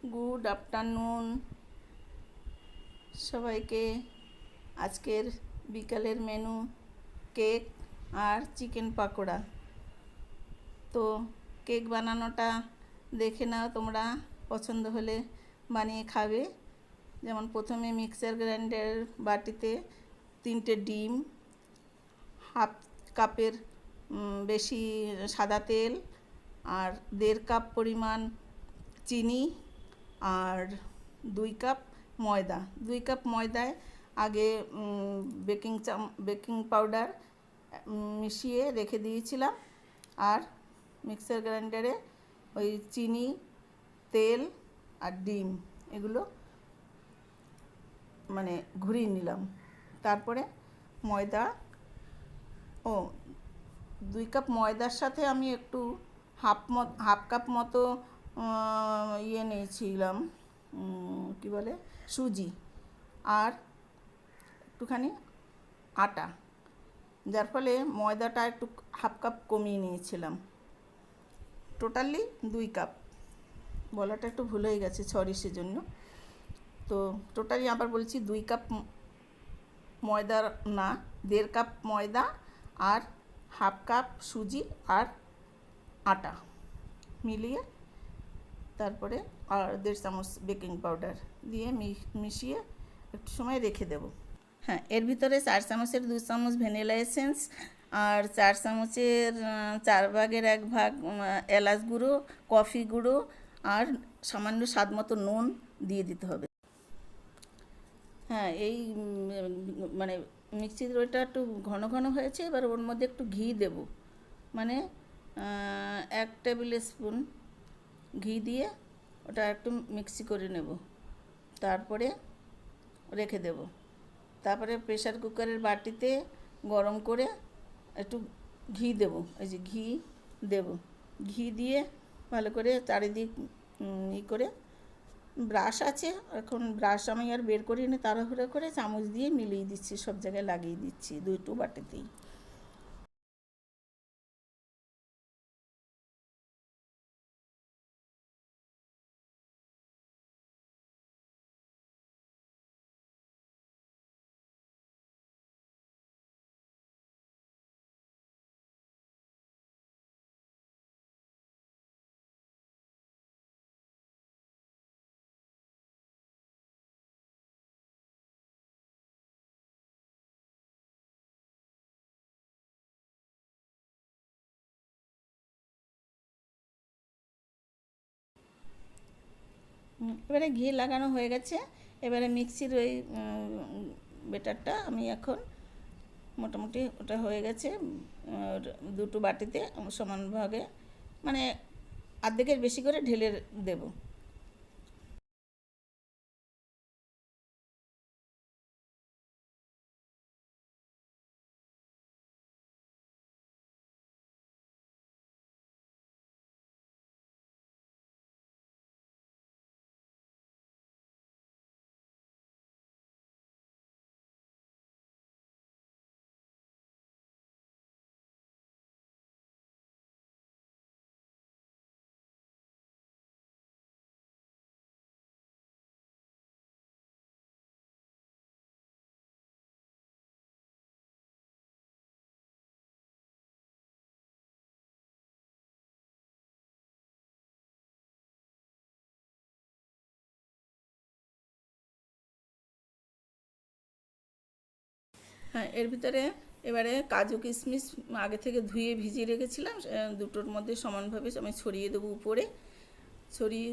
Good afternoon সবাইকে। আজকের বিকালের মেনু কেক আর চিকেন পাকোড়া। তো কেক বানানোটা দেখে নাও, তোমরা পছন্দ হলে বানিয়ে খাবে। যেমন প্রথমে মিক্সার গ্রাইন্ডার বাটিতে 3টে ডিম, হাফ কাপের বেশি সাদা তেল আর 1.5 কাপ পরিমাণ চিনি আর 2 কাপ ময়দা। 2 কাপ ময়দায় আগে বেকিং পাউডার মিশিয়ে রেখে দিয়েছিলাম, আর মিক্সার গ্রাইন্ডারে ওই চিনি, তেল আর ডিম এগুলো মানে ঘুরিয়ে নিলাম। তারপরে ময়দা 2 কাপ ময়দার সাথে আমি একটু হাফ কাপ মতো নিয়েছিলাম, কি বলে, সুজি আর একটুখানি আটা, যার ফলে ময়দাটা একটু হাফ কাপ কমিয়ে নিয়েছিলাম। টোটালি 2 কাপ, বলাটা একটু ভুল হয়ে গেছে, সরি সেজন্য। তো টোটালি আবার বলছি 2 কাপ ময়দা না, 1.5 কাপ ময়দা আর হাফ কাপ সুজি আর আটা মিলিয়ে, তারপরে আর 1.5 চামচ বেকিং পাউডার দিয়ে মিশিয়ে একটু সময় রেখে দেব। হ্যাঁ, এর ভিতরে 4 চামচের 2 চামচ ভ্যানিলা এসেন্স আর 4 চামচের 4 ভাগের 1 ভাগ এলাচ গুঁড়ো, কফি গুঁড়ো আর সামান্য স্বাদ মতো নুন দিয়ে দিতে হবে। হ্যাঁ, এই মানে মিক্সির ওইটা একটু ঘন ঘন হয়েছে, এবার ওর মধ্যে একটু ঘি দেব, মানে 1 টেবিল স্পুন ঘি দিয়ে ওটা একটু মিক্সি করে নেব, তারপরে রেখে দেব। তারপরে প্রেসার কুকারের বাটিতে গরম করে একটু ঘি দেব, এই যে ঘি দেব, ঘি দিয়ে ভালো করে চারিদিক করে, ব্রাশ আছে, এখন ব্রাশ আমি আর বের করিনি, তাড়াহুড়ো করে চামচ দিয়ে মিলিয়ে দিচ্ছি, সব জায়গায় লাগিয়ে দিচ্ছি দুটো বাটিতেই। এবারে ঘি লাগানো হয়ে গেছে। এবারে মিক্সির ওই বেটারটা আমি এখন মোটামুটি ওটা হয়ে গেছে, দুটো বাটিতে সমানভাবে, মানে অর্ধেকের বেশি করে ঢেলে দেব। হ্যাঁ, এর ভিতরে এবারে কাজু কিশমিশ আগে থেকে ধুয়ে ভিজিয়ে রেখেছিলাম, দুটোর মধ্যে সমানভাবে আমি ছড়িয়ে দেবো উপরে, ছড়িয়ে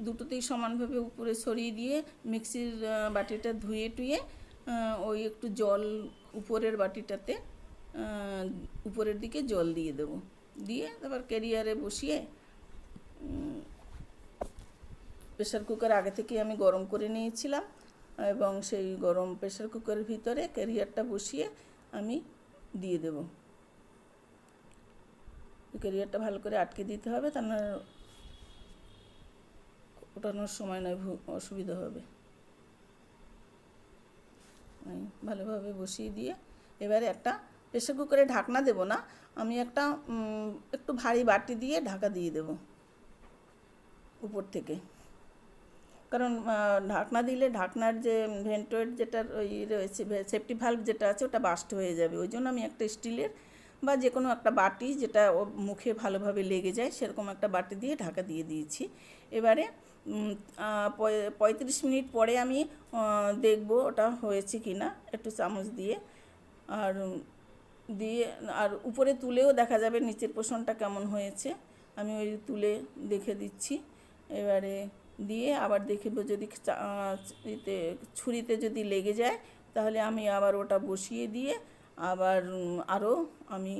দুটোতেই সমানভাবে উপরে ছড়িয়ে দিয়ে মিক্সির বাটিটা ধুয়ে টুয়ে ওই একটু জল উপরের বাটিটাতে উপরের দিকে জল দিয়ে দেবো, দিয়ে তারপর ক্যারিয়ারে বসিয়ে প্রেসার কুকার আগে থেকে আমি গরম করে নিয়েছিলাম, এবং সেই গরম প্রেসার কুকারের ভিতরে ক্যারিয়ারটা বসিয়ে আমি দিয়ে দেব। ক্যারিয়ারটা ভালো করে আটকে দিতে হবে, তা না ওঠানোর সময় নয় অসুবিধা হবে। ভালোভাবে বসিয়ে দিয়ে এবারে একটা প্রেসার কুকারে ঢাকনা দেব না, আমি একটা একটু ভারী বাটি দিয়ে ঢাকা দিয়ে দেব উপর থেকে। কারণ ঢাকনা দিলে ঢাকনার যে ভেন্টোয়েট যেটা ওই রয়েছে, সেফটি ভালভ যেটা আছে ওটা বাস্ট হয়ে যাবে। ওই জন্য আমি একটা স্টিলের বা যে কোনো একটা বাটি যেটা ওর মুখে ভালোভাবে লেগে যায় সেরকম একটা বাটি দিয়ে ঢাকা দিয়ে দিয়েছি। এবারে 35 মিনিট পরে আমি দেখব ওটা হয়েছে কি না, একটু চামচ দিয়ে আর দিয়ে আর উপরে তুলেও দেখা যাবে নিচের পোর্শনটা কেমন হয়েছে। আমি ওই তুলে দেখে দিচ্ছি। এবারে দিয়ে আবার দেখব যদি ছুরিতে যদি লেগে যায় তাহলে আমি আবার ওটা বসিয়ে দিয়ে আবার আরও আমি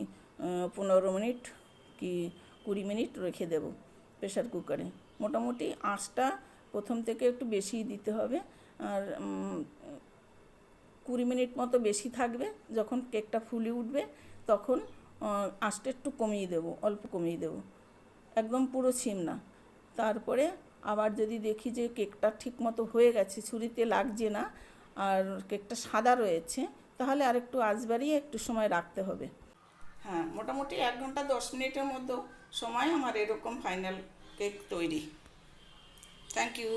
15 মিনিট কি 20 মিনিট রেখে দেব প্রেশার কুকারে। মোটামুটি আঁচটা প্রথম থেকে একটু বেশিই দিতে হবে, আর 20 মিনিট মতো বেশি থাকবে। যখন কেকটা ফুলে উঠবে তখন আঁচটা একটু কমিয়ে দেবো, অল্প কমিয়ে দেবো, একদম পুরো সিম না। তারপরে আবার যদি দেখি যে কেকটা ঠিক মতো হয়ে গেছে, ছুরিতে লাগছে না আর কেকটা সাদা রয়েছে, তাহলে আর একটু আঁচ বাড়িয়ে একটু সময় রাখতে হবে। হ্যাঁ, মোটামুটি 1 ঘন্টা 10 মিনিটের মতো সময় আমার এরকম ফাইনাল কেক তৈরি। Thank you.